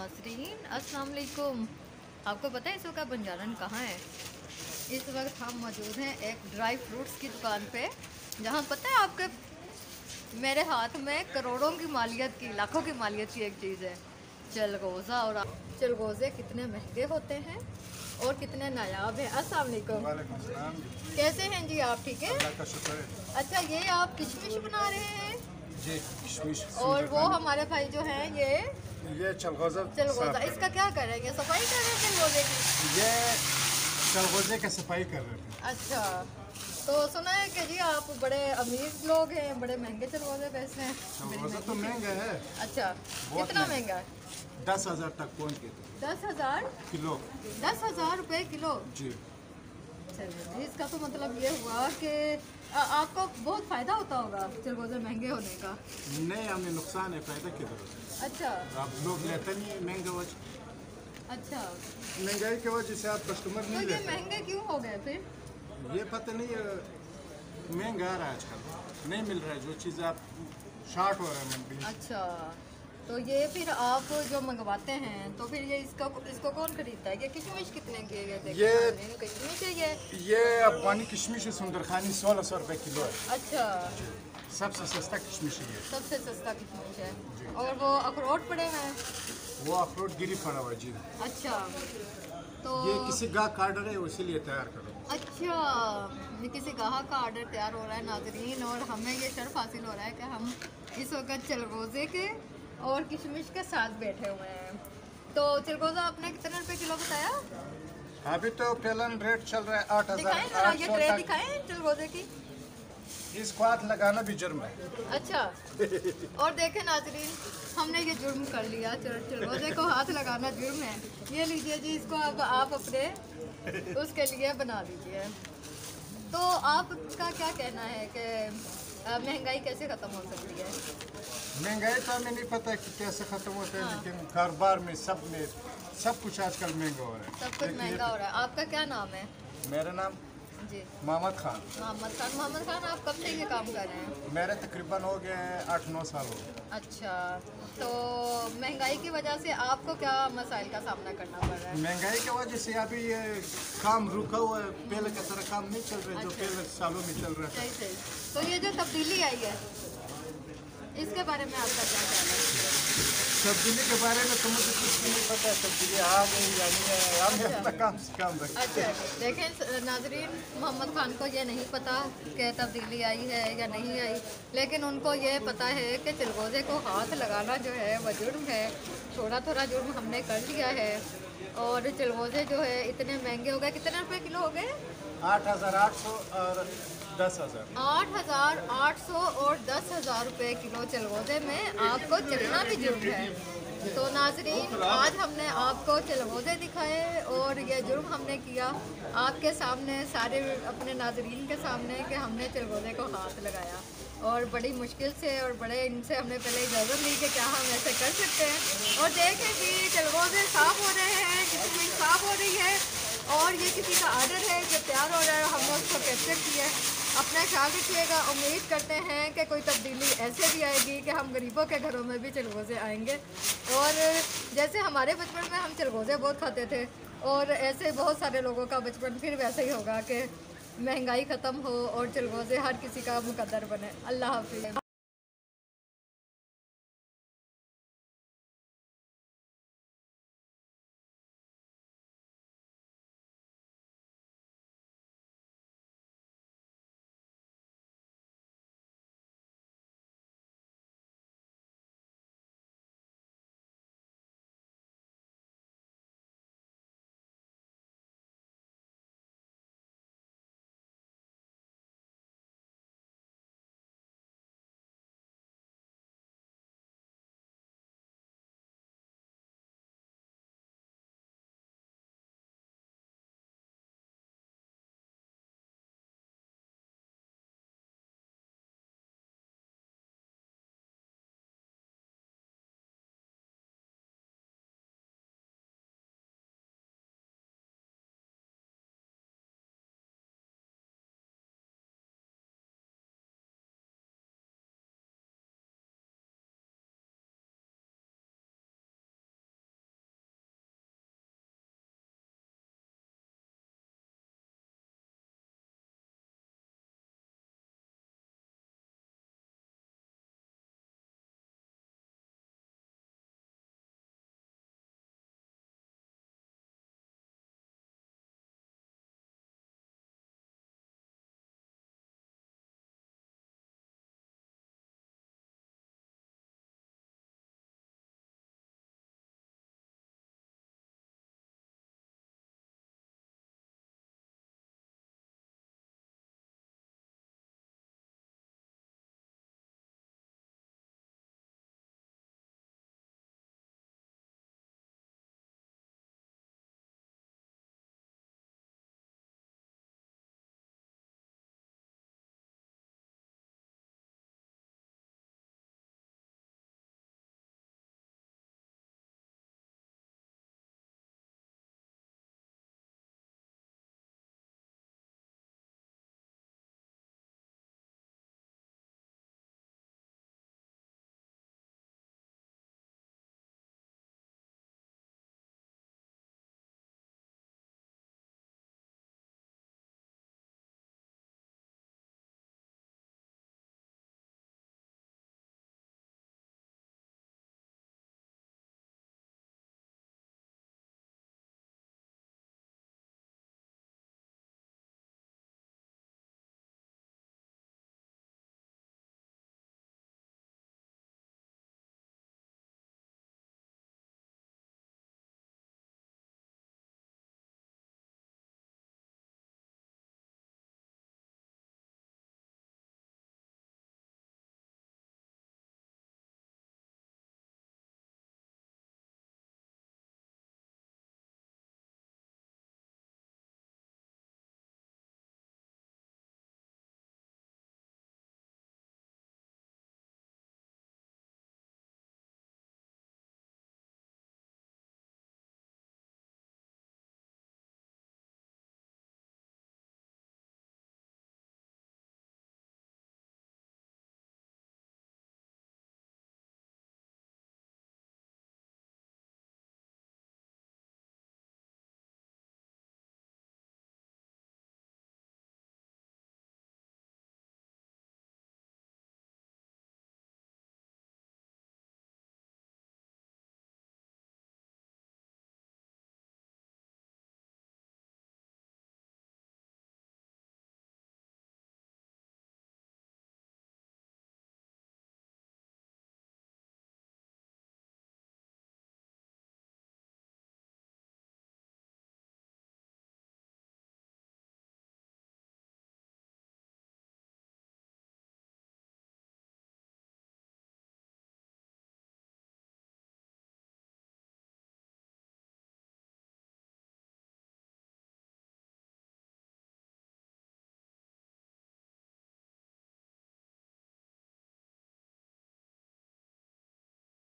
नाज़रीन अस्सलाम वालेकुम। आपको पता है इस वक्त बंजारन कहाँ है? इस वक्त हम मौजूद हैं एक ड्राई फ्रूट्स की दुकान पे, जहाँ पता है आपके मेरे हाथ में करोड़ों की मालियत की, लाखों की मालियत की एक चीज़ है चलगोज़ा। और चलगोज़े कितने महंगे होते हैं और कितने नायाब हैं। अस्सलाम वालेकुम। कैसे हैं जी आप? ठीक है, अल्लाह का शुक्र है। अच्छा, ये आप किशमिश बना रहे हैं जी किशमिश। और वो हमारे भाई जो हैं ये चलगोज़ा, इसका क्या करेंगे? सफाई कर रहे हैं चलगोज़े की? ये चलगोज़े की सफाई कर रहे थे। अच्छा, तो सुना है कि जी आप बड़े अमीर लोग हैं, बड़े महंगे चलगोज़े बेचते हैं। चलगोज़ा तो महंगा है। अच्छा, कितना महंगा? 10,000 तक पहुँच गए थे 10,000 किलो। 10,000 रुपये किलो? जी। चलिए, इसका तो मतलब ये हुआ कि आपको बहुत फ़ायदा होता होगा चलगोज़े महंगे होने का। नहीं, हमें नुकसान है, फायदा किधर होता है। अच्छा, आप लोग लेते नहीं है महंगा वजह। अच्छा, महंगाई की वजह से आप कस्टमर तो नहीं ये लेते। महंगे क्यों हो गए फिर? ये पता नहीं महंगा आ रहा है आजकल, नहीं मिल रहा है जो चीज़ आप शार्ट हो रहा है मंडी। अच्छा, तो ये फिर आप जो मंगवाते हैं तो फिर ये इसको कौन खरीदता है? ये किशमिश कितने की है? किशमिश है ये अफगानी किशमिश है, सुंदरखानी 1600 रुपये किलो है। अच्छा, सबसे सस्ता किशमिश है। सबसे सस्ता किशमिश है। और वो अखरोट पड़े हैं? वो अखरोट गिरी पड़ा हुआ है जी। अच्छा, तो ये किसी गाहक का ऑर्डर है, इसीलिए तैयार करो। अच्छा, ये किसी गाहक का ऑर्डर तैयार हो रहा है नाज़रीन, और हमें ये शर्फ हासिल हो रहा है कि हम इस वक्त चलगोज़े के और किशमिश के साथ बैठे हुए हैं। तो चलगोज़ा आपने कितने रुपए किलो बताया? अभी तो पेलन रेट चल रहा है दिखाएं जरा, ये ट्रे 8,800। दिखाएं चलगोज़े की। इसको हाथ लगाना भी जुर्म है। अच्छा, और देखें नाज़रीन, हमने ये जुर्म कर लिया, चलगोज़े को हाथ लगाना जुर्म है। ये लीजिए जी, इसको अब आप अपने उसके लिए बना लीजिए। तो आपका क्या कहना है कि महंगाई कैसे ख़त्म हो सकती है? महंगाई तो हमें नहीं पता कि कैसे खत्म होता है, हाँ। लेकिन कारोबार में सब कुछ आजकल महंगा हो रहा है। सब कुछ महंगा हो रहा है। आपका क्या नाम है? मेरा नाम जी, मोहम्मद खान। मोहम्मद खान, आप कब से ये काम कर रहे हैं? मेरे तकरीबन हो गए 8-9 साल हो गए। अच्छा, तो महंगाई की वजह से आपको क्या मसाइल का सामना करना पड़ रहा है? महंगाई की वजह से अभी ये काम रुका हुआ है, पहले की तरह काम नहीं चल रहा है जो अच्छा। पहले सालों में चल रहा सही सही। तो ये जो तब्दीली आई है, इसके बारे में आपका क्या ख्याल है? तब्दीली के बारे में तो मुझे कुछ भी नहीं पता है, तब्दीली आ गई या नहीं है, हम अच्छा। अपना काम से काम रखते अच्छा, हैं। देखें नाजरीन, मोहम्मद खान को ये नहीं पता कि तब्दीली आई है या नहीं आई, लेकिन उनको ये पता है कि चलगोज़े को हाथ लगाना जो है वह जुर्म है। थोड़ा थोड़ा जुर्म हमने कर लिया है, और चलगोज़े जो है इतने महंगे हो गए। कितने रुपए किलो हो गए? 8,800 और 10,000। 8,800 और 10,000 रुपये किलो चलगोज़े में आपको चलना भी जुर्म है। तो नाजरीन, आज हमने आपको चलगोज़े दिखाए और ये जुर्म हमने किया आपके सामने, सारे अपने नाजरीन के सामने, कि हमने चलगोज़े को हाथ लगाया, और बड़ी मुश्किल से और बड़े इनसे हमने पहले इजाज़त ली कि क्या हम ऐसे कर सकते हैं। और देखें कि चलगोज़े साफ़ हो रहे हैं, किशमिश साफ़ हो रही है, और ये किसी का ऑर्डर है जो तैयार हो रहा है, हमने उसको कैप्चर किया है। अपना ख्याल रखिएगा। उम्मीद करते हैं कि कोई तब्दीली ऐसे भी आएगी कि हम गरीबों के घरों में भी चलगोज़े आएंगे, और जैसे हमारे बचपन में हम चलगोज़े बहुत खाते थे, और ऐसे बहुत सारे लोगों का बचपन फिर वैसे ही होगा कि महंगाई ख़त्म हो और चलगोज़े हर किसी का मुकद्दर बने। अल्लाह हाफ़िज़।